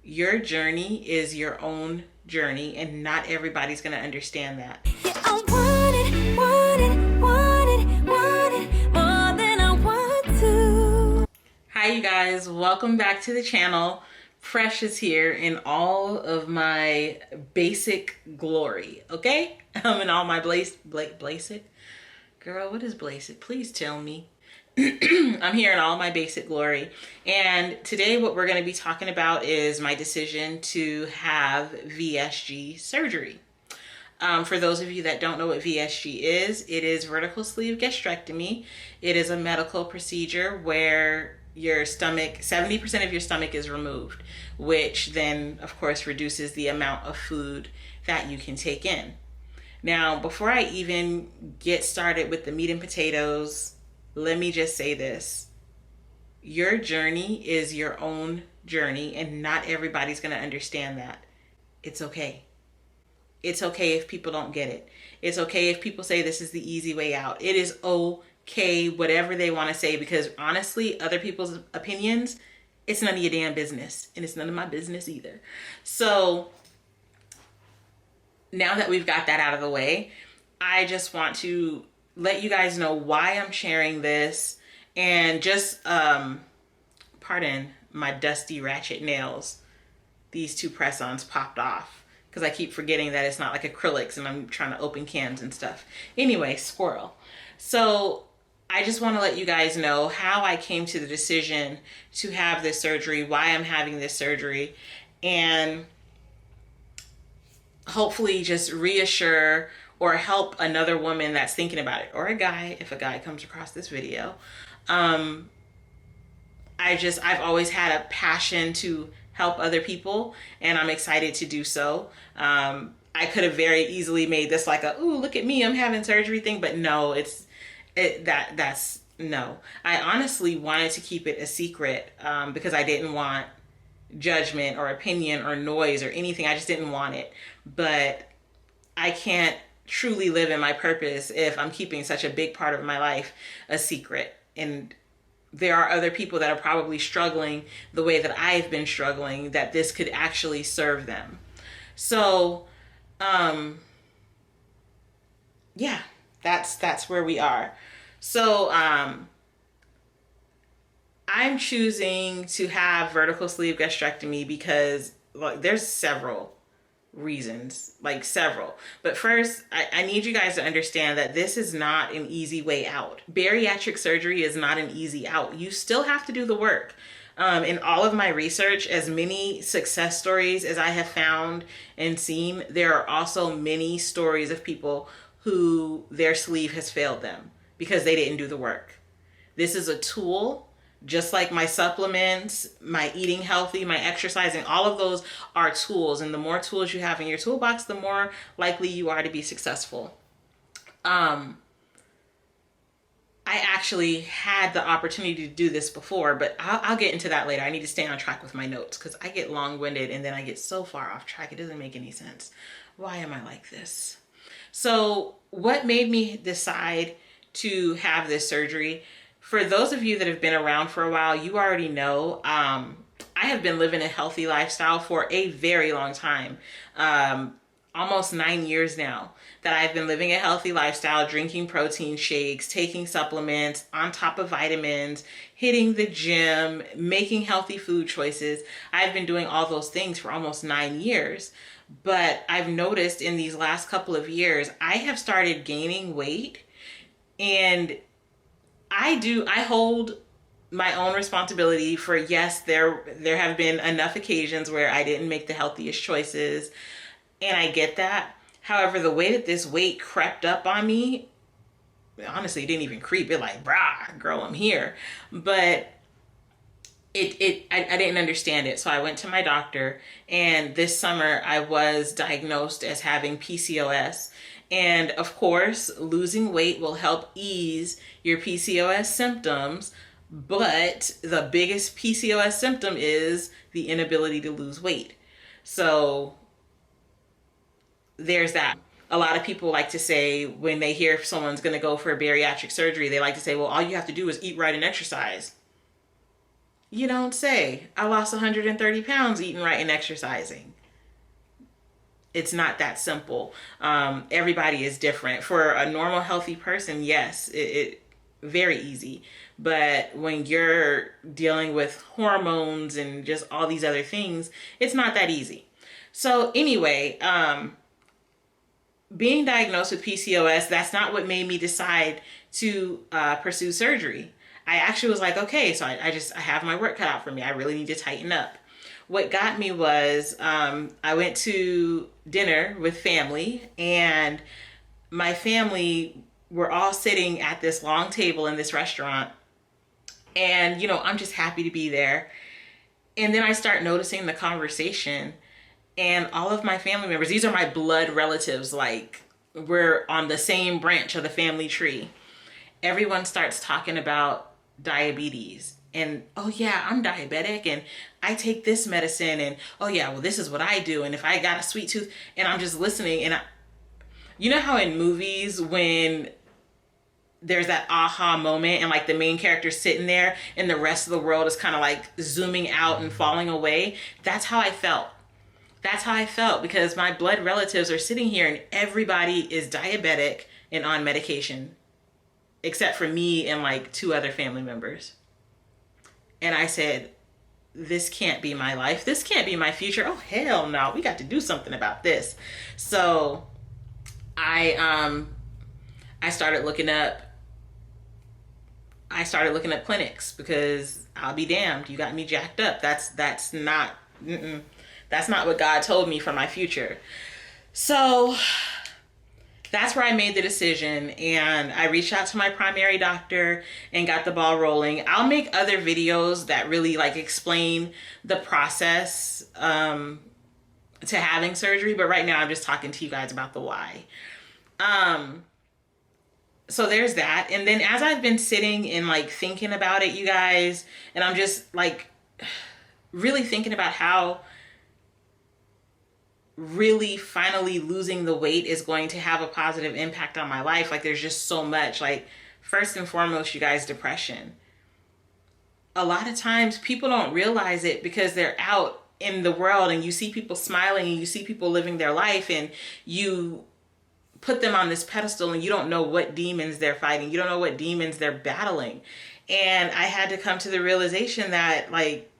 Your journey is your own journey, and not everybody's going to understand that. Yeah, I want it, want it, want it, want it more than I want to. Hi, you guys. Welcome back to the channel. Precious here in all of my basic glory, okay? I'm in all my basic. Girl, what is basic? Please tell me. I'm here in all my basic glory. And today what we're going to be talking about is my decision to have VSG surgery. For those of you that don't know what VSG is, it is vertical sleeve gastrectomy. It is a medical procedure where your stomach, 70% of your stomach is removed, which then of course reduces the amount of food that you can take in. Now, before I even get started with the meat and potatoes, let me just say this. Your journey is your own journey, and not everybody's going to understand that. It's okay. It's okay if people don't get it. It's okay if people say this is the easy way out. It is okay, whatever they want to say, because honestly, other people's opinions, it's none of your damn business, and it's none of my business either. So now that we've got that out of the way, I just want to let you guys know why I'm sharing this, and just pardon my dusty ratchet nails. These two press-ons popped off because I keep forgetting that it's not like acrylics and I'm trying to open cans and stuff. Anyway, squirrel. So I just want to let you guys know how I came to the decision to have this surgery, why I'm having this surgery, and hopefully just reassure or help another woman that's thinking about it, or a guy, if a guy comes across this video. I've always had a passion to help other people, and I'm excited to do so. I could have very easily made this like a, ooh, look at me, I'm having surgery thing, but no, no. I honestly wanted to keep it a secret because I didn't want judgment or opinion or noise or anything. I just didn't want it. But I can't truly live in my purpose if I'm keeping such a big part of my life a secret. And there are other people that are probably struggling the way that I've been struggling, that this could actually serve them. So, yeah, that's where we are. So, I'm choosing to have vertical sleeve gastrectomy because, like, there's several reasons, like several. But first, I need you guys to understand that this is not an easy way out. Bariatric surgery is not an easy out. You still have to do the work. In all of my research, as many success stories as I have found and seen, there are also many stories of people who their sleeve has failed them because they didn't do the work. This is a tool. Just like my supplements, my eating healthy, my exercising, all of those are tools. And the more tools you have in your toolbox, the more likely you are to be successful. I actually had the opportunity to do this before, but I'll get into that later. I need to stay on track with my notes because I get long-winded and then I get so far off track. It doesn't make any sense. Why am I like this? So what made me decide to have this surgery? For those of you that have been around for a while, you already know I have been living a healthy lifestyle for a very long time. Almost 9 years now that I've been living a healthy lifestyle, drinking protein shakes, taking supplements, on top of vitamins, hitting the gym, making healthy food choices. I've been doing all those things for almost 9 years. But I've noticed in these last couple of years, I have started gaining weight, and I hold my own responsibility for, yes, there have been enough occasions where I didn't make the healthiest choices, and I get that. However, the way that this weight crept up on me, honestly, it didn't even creep. It like, brah, girl, I'm here. But I didn't understand it. So I went to my doctor, and this summer I was diagnosed as having PCOS. And of course, losing weight will help ease your PCOS symptoms, but the biggest PCOS symptom is the inability to lose weight. So there's that. A lot of people like to say, when they hear if someone's going to go for a bariatric surgery, they like to say, well, all you have to do is eat right and exercise. You don't say. I lost 130 pounds eating right and exercising. It's not that simple. Everybody is different. For a normal, healthy person, yes, it very easy. But when you're dealing with hormones and just all these other things, it's not that easy. So anyway, being diagnosed with PCOS, that's not what made me decide to pursue surgery. I actually was like, okay, so I have my work cut out for me. I really need to tighten up. What got me was I went to dinner with family, and my family were all sitting at this long table in this restaurant. And, I'm just happy to be there. And then I start noticing the conversation, and all of my family members, these are my blood relatives, like we're on the same branch of the family tree. Everyone starts talking about diabetes. And, oh yeah, I'm diabetic and I take this medicine, and oh yeah, well, this is what I do. And if I got a sweet tooth, and I'm just listening. And you know how in movies when there's that aha moment and like the main character's sitting there and the rest of the world is kind of like zooming out and falling away? That's how I felt. That's how I felt, because my blood relatives are sitting here and everybody is diabetic and on medication, except for me and like 2 other family members. And I said, this can't be my life. This can't be my future. Oh, hell no. We got to do something about this. So I started looking up clinics, because I'll be damned, you got me jacked up. That's not what God told me for my future. So that's where I made the decision, and I reached out to my primary doctor and got the ball rolling. I'll make other videos that really like explain the process to having surgery, but right now I'm just talking to you guys about the why. So there's that. And then as I've been sitting and like thinking about it, you guys, and I'm just like really thinking about how really finally losing the weight is going to have a positive impact on my life. Like there's just so much. Like first and foremost, you guys, depression. A lot of times people don't realize it because they're out in the world and you see people smiling and you see people living their life, and you put them on this pedestal and you don't know what demons they're fighting. You don't know what demons they're battling. And I had to come to the realization that like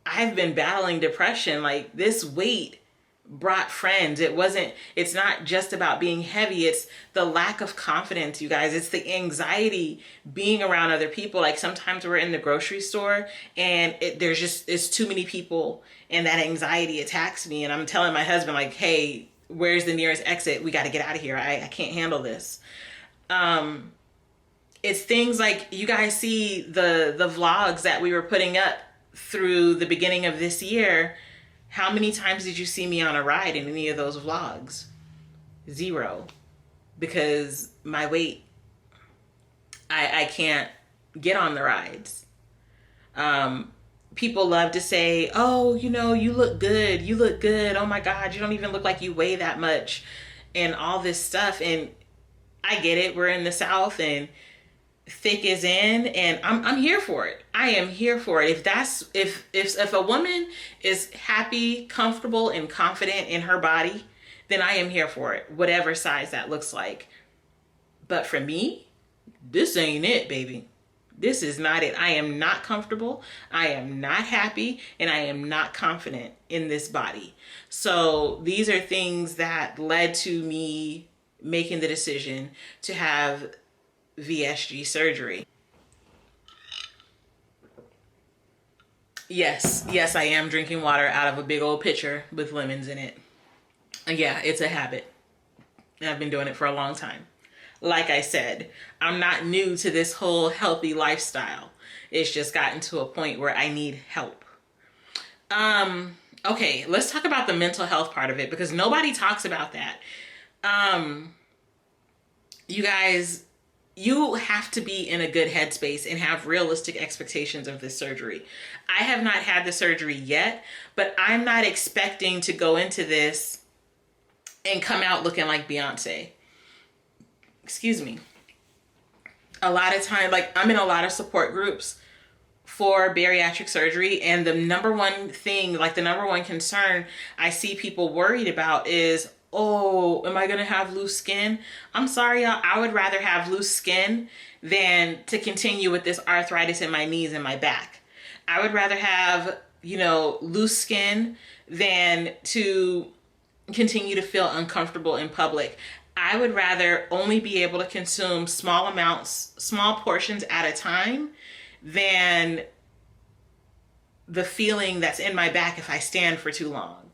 I've been battling depression. Like this weight brought friends. It's not just about being heavy. It's the lack of confidence, you guys. It's the anxiety being around other people. Like sometimes we're in the grocery store and it's too many people, and that anxiety attacks me. And I'm telling my husband like, hey, where's the nearest exit? We got to get out of here. I can't handle this. It's things like you guys see the vlogs that we were putting up through the beginning of this year. How many times did you see me on a ride in any of those vlogs? 0. Because my weight, I can't get on the rides. People love to say, oh, you look good. You look good. Oh my God, you don't even look like you weigh that much, and all this stuff. And I get it. We're in the South and thick is in, and I'm here for it. I am here for it. If a woman is happy, comfortable, and confident in her body, then I am here for it, whatever size that looks like. But for me, this ain't it, baby. This is not it. I am not comfortable. I am not happy, and I am not confident in this body. So these are things that led to me making the decision to have VSG surgery. Yes, I am drinking water out of a big old pitcher with lemons in it. Yeah, it's a habit. And I've been doing it for a long time. Like I said, I'm not new to this whole healthy lifestyle. It's just gotten to a point where I need help. Okay, let's talk about the mental health part of it, because nobody talks about that. You guys, you have to be in a good headspace and have realistic expectations of this surgery. I have not had the surgery yet, but I'm not expecting to go into this and come out looking like Beyonce. Excuse me. A lot of time, like I'm in a lot of support groups for bariatric surgery, and the number one thing, like the number one concern I see people worried about is, oh, am I gonna have loose skin? I'm sorry, y'all, I would rather have loose skin than to continue with this arthritis in my knees and my back. I would rather have, loose skin than to continue to feel uncomfortable in public. I would rather only be able to consume small amounts, small portions at a time, than the feeling that's in my back if I stand for too long.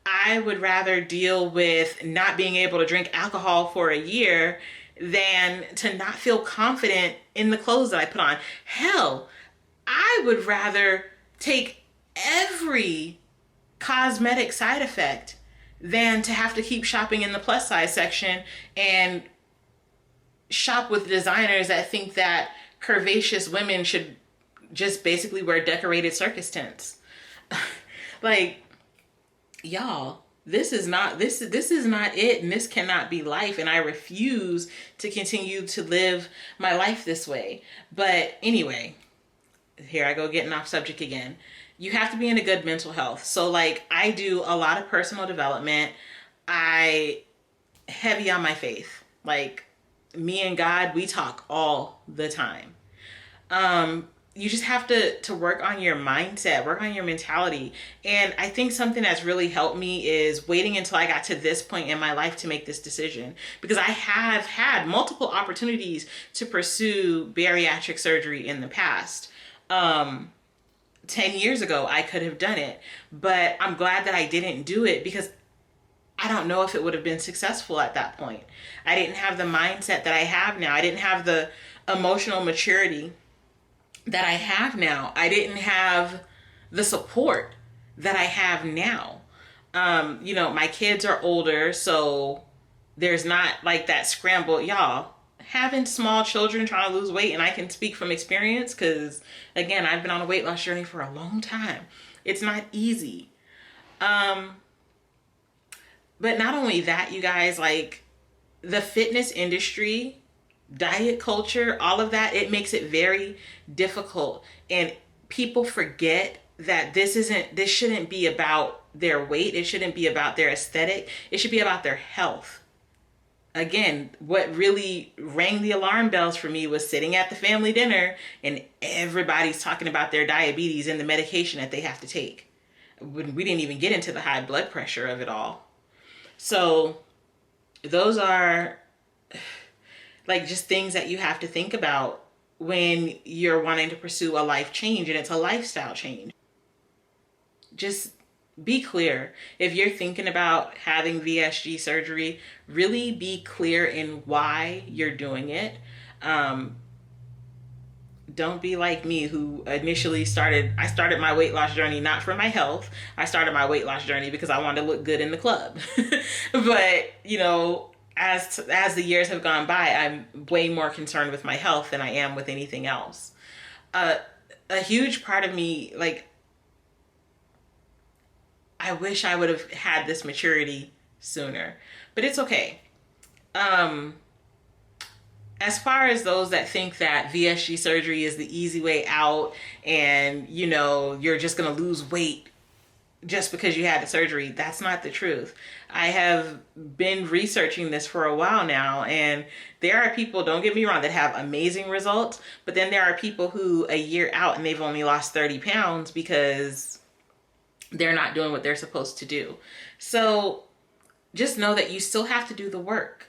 I would rather deal with not being able to drink alcohol for a year than to not feel confident in the clothes that I put on. Hell, I would rather take every cosmetic side effect than to have to keep shopping in the plus size section and shop with designers that think that curvaceous women should just basically wear decorated circus tents. Like, y'all, this is not it, and this cannot be life, and I refuse to continue to live my life this way. But anyway, here I go getting off subject again. You have to be in a good mental health. So like, I do a lot of personal development. I heavy on my faith. Like, me and God, we talk all the time. You just have to work on your mindset, work on your mentality. And I think something that's really helped me is waiting until I got to this point in my life to make this decision, because I have had multiple opportunities to pursue bariatric surgery in the past. 10 years ago, I could have done it, but I'm glad that I didn't do it, because I don't know if it would have been successful at that point. I didn't have the mindset that I have now. I didn't have the emotional maturity that I have now. I didn't have the support that I have now. My kids are older, so there's not like that scramble. Y'all, having small children trying to lose weight, and I can speak from experience because, again, I've been on a weight loss journey for a long time. It's not easy. But not only that, you guys, like, the fitness industry, diet culture, all of that, it makes it very difficult. And people forget that this shouldn't be about their weight. It shouldn't be about their aesthetic. It should be about their health. Again, what really rang the alarm bells for me was sitting at the family dinner and everybody's talking about their diabetes and the medication that they have to take. We didn't even get into the high blood pressure of it all. So those are like just things that you have to think about when you're wanting to pursue a life change, and it's a lifestyle change. Just be clear. If you're thinking about having VSG surgery, really be clear in why you're doing it. Don't be like me, who initially started my weight loss journey not for my health. I started my weight loss journey because I wanted to look good in the club. But, as the years have gone by, I'm way more concerned with my health than I am with anything else. A huge part of me, like, I wish I would have had this maturity sooner, but it's okay. As far as those that think that VSG surgery is the easy way out and, you're just going to lose weight just because you had the surgery, that's not the truth. I have been researching this for a while now, and there are people, don't get me wrong, that have amazing results, but then there are people who a year out and they've only lost 30 pounds because they're not doing what they're supposed to do. So just know that you still have to do the work.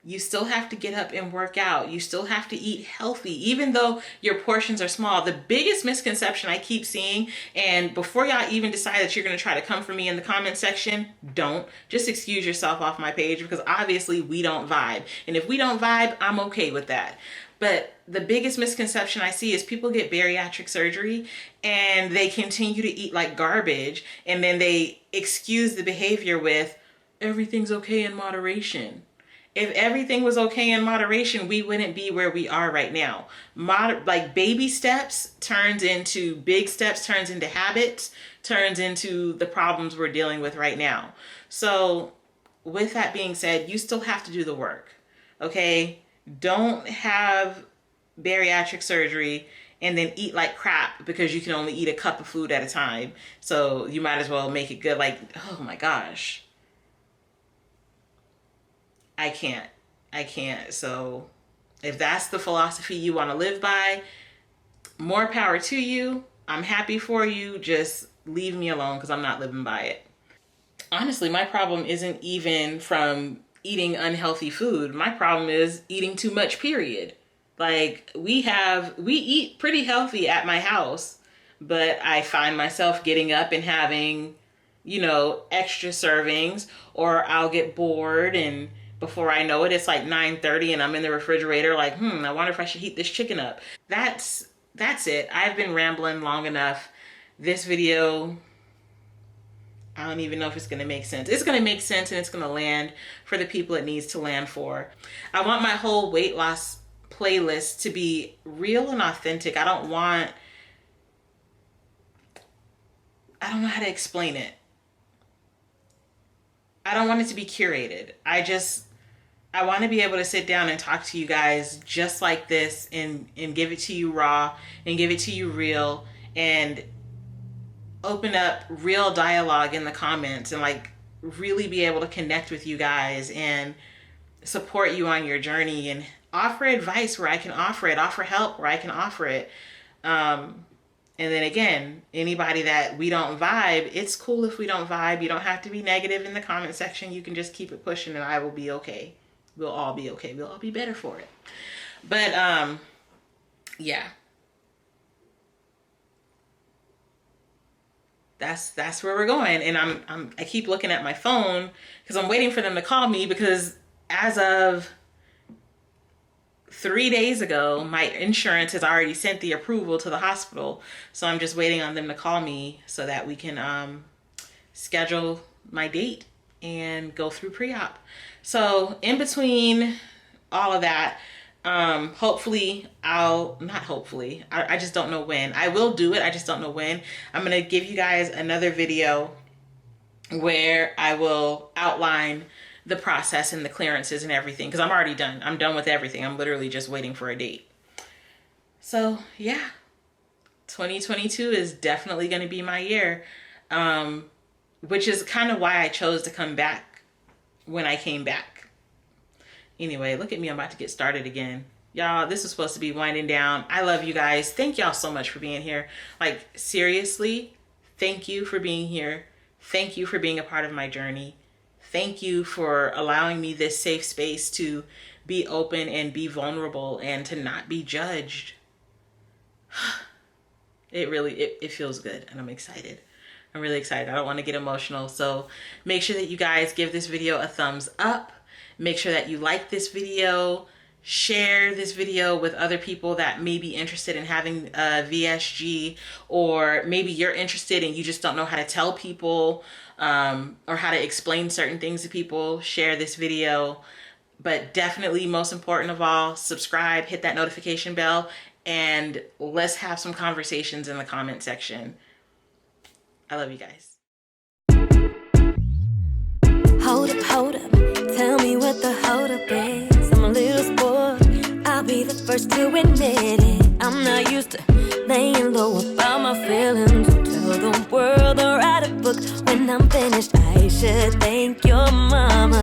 You still have to get up and work out. You still have to eat healthy, even though your portions are small. The biggest misconception I keep seeing, and before y'all even decide that you're going to try to come for me in the comment section, don't. Just excuse yourself off my page, because obviously we don't vibe. And if we don't vibe, I'm okay with that. But the biggest misconception I see is people get bariatric surgery and they continue to eat like garbage, and then they excuse the behavior with, everything's okay in moderation. If everything was okay in moderation, we wouldn't be where we are right now. Like baby steps turns into big steps, turns into habits, turns into the problems we're dealing with right now. So with that being said, you still have to do the work, okay? Don't have bariatric surgery and then eat like crap because you can only eat a cup of food at a time. So you might as well make it good. Like, oh my gosh. I can't. So if that's the philosophy you want to live by, more power to you. I'm happy for you. Just leave me alone because I'm not living by it. Honestly, my problem isn't even from eating unhealthy food. My problem is eating too much, period. Like, we eat pretty healthy at my house, but I find myself getting up and having, extra servings, or I'll get bored and before I know it, it's like 9:30 and I'm in the refrigerator like, I wonder if I should heat this chicken up. That's it. I've been rambling long enough. This video, I don't even know if it's going to make sense. It's going to make sense and it's going to land for the people it needs to land for. I want my whole weight loss playlist to be real and authentic. I don't know how to explain it. I don't want it to be curated. I want to be able to sit down and talk to you guys just like this and give it to you raw and give it to you real and open up real dialogue in the comments and like really be able to connect with you guys and support you on your journey and offer advice where I can offer it, offer help where I can offer it. And then again, anybody that we don't vibe, it's cool if we don't vibe. You don't have to be negative in the comment section. You can just keep it pushing and I will be okay. We'll all be okay. We'll all be better for it. But yeah. That's where we're going. And I keep looking at my phone because I'm waiting for them to call me, because as of 3 days ago, my insurance has already sent the approval to the hospital. So I'm just waiting on them to call me so that we can schedule my date and go through pre-op. So in between all of that, I just don't know when. I will do it. I just don't know when. I'm going to give you guys another video where I will outline the process and the clearances and everything, because I'm already done. I'm done with everything. I'm literally just waiting for a date. So yeah, 2022 is definitely going to be my year, which is kind of why I chose to come back when I came back. Anyway, look at me. I'm about to get started again. Y'all, this is supposed to be winding down. I love you guys. Thank y'all so much for being here. Like, seriously, thank you for being here. Thank you for being a part of my journey. Thank you for allowing me this safe space to be open and be vulnerable and to not be judged. It feels good and I'm excited. I'm really excited. I don't want to get emotional. So make sure that you guys give this video a thumbs up. Make sure that you like this video. Share this video with other people that may be interested in having a VSG, or maybe you're interested and you just don't know how to tell people or how to explain certain things to people. Share this video. But definitely, most important of all, subscribe, hit that notification bell, and let's have some conversations in the comment section. I love you guys. Hold up, tell me what the hold up is. I'm a little spoiled, I'll be the first to admit it. I'm not used to laying low about my feelings. Tell the world or write a book when I'm finished. I should thank your mama.